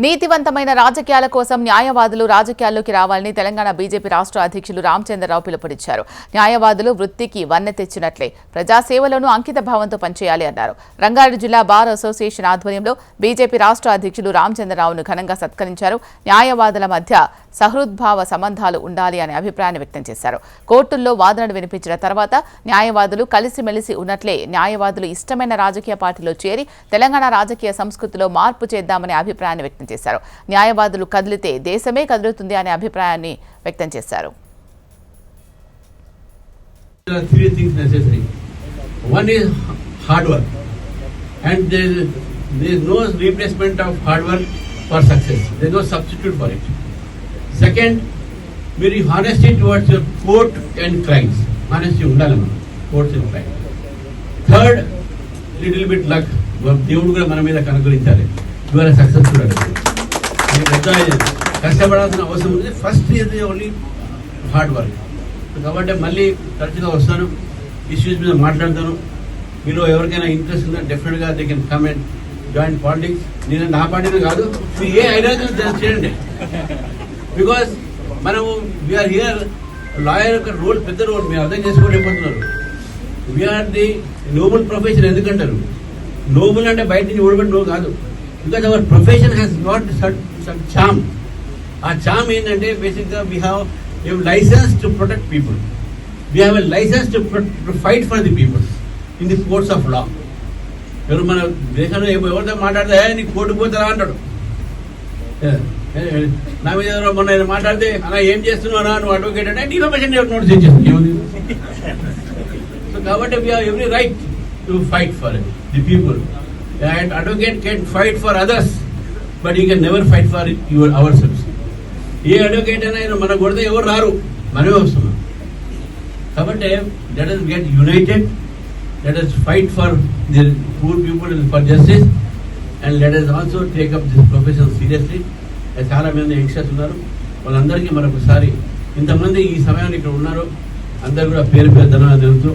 నీతివంతమైన రాజకీయాల కోసం న్యాయవాదులు రాజకీయాల్లోకి రావాలని తెలంగాణ బీజేపీ రాష్ట్ర అధ్యక్షులు రామచంద్రరావు పిలుపునిచ్చారు. న్యాయవాదులు వృత్తికి వన్నె తెచ్చినట్లే ప్రజాసేవలోనూ అంకిత భావంతో పనిచేయాలి అన్నారు. రంగారెడ్డి జిల్లా బార్ అసోసియేషన్ ఆధ్వర్యంలో బీజేపీ రాష్ట్ర అధ్యక్షులు రామచంద్రరావును ఘనంగా సత్కరించారు. న్యాయవాదుల మధ్య సహృద్భావ సంబంధాలు ఉండాలి అనే అభిప్రాయాన్ని వ్యక్తం చేశారు. కోర్టుల్లో వాదనలు వినిపించిన తర్వాత న్యాయవాదులు కలిసిమెలిసి ఉన్నట్లే న్యాయవాదులు ఇష్టమైన రాజకీయ పార్టీలో చేరి తెలంగాణ రాజకీయ సంస్కృతిలో మార్పు చేద్దామనే అభిప్రాయాన్ని వ్యక్తం చేశారు. న్యాయవాదులు కదిలితే దేశమే కదులుతుంది అనే అభిప్రాయాన్ని వ్యక్తం చేశారు. One is hard work, and there is no replacement of hard work for success. There is no substitute for it. Second, very honesty towards your court and clients. Honesty undali man courts and clients. Third, little bit luck. దేవుడు కూడా మన మీద కనుగొలించాలి. You are a successful advocate. మీరు పెద్ద కష్టపడాల్సిన అవసరం ఉంది. First ఇది ఓన్లీ హార్డ్ వర్క్. కాబట్టి మళ్ళీ తరచుగా వస్తాను, ఇష్యూస్ మీద మాట్లాడతాను. మీలో ఎవరికైనా ఇంట్రెస్ట్ ఉందా డెఫినెట్గా they can come and join politics. నేను నా పార్టీలో కాదు, మీ ఏ ఐడియాలజీ చేయండి. బికాస్ మనము వీఆర్ హియర్, లాయర్ యొక్క రోల్ పెద్ద రోల్ మీరు అర్థం చేసుకోలేకపోతున్నారు. We are the noble profession. ఎందుకంటారు నోబుల్ అంటే బయట నుంచి ఓడిపెట్టిన కాదు. Because our profession has got some charm. ఆ చామ్ ఏంటంటే బేసిక్గా we have a license to protect people. We have a license to fight for the people in the courts of law. ఎవరు మన దేశంలో ఎవరితో మాట్లాడితే నీకు కోర్టుకు పోతారా అంటాడు. నా మీద ఎవరో మొన్న మాట్లాడితే అలా ఏం చేస్తున్నావు నువ్వు అడ్వకేట్ అంటే డిఫమేషన్ నోటీస్ ఇచ్చేస్తుంది. సో కాబట్టి we have every right to fight for the people. And advocate can fight for others, but he can never fight for ourselves. A advocate అయినా మన కొడితే ఎవరు రారు, మనమే వస్తున్నాం. కాబట్టి let us get united, let us fight for the poor people and for justice, and let us also take up this profession seriously. చాలా మంది యంగ్స్టర్స్ ఉన్నారు, వాళ్ళందరికీ మరొకసారి ఇంతమంది ఈ సమయంలో ఇక్కడ ఉన్నారు, అందరు కూడా పేరు ధన్యవాదాలు తెలుపుతూ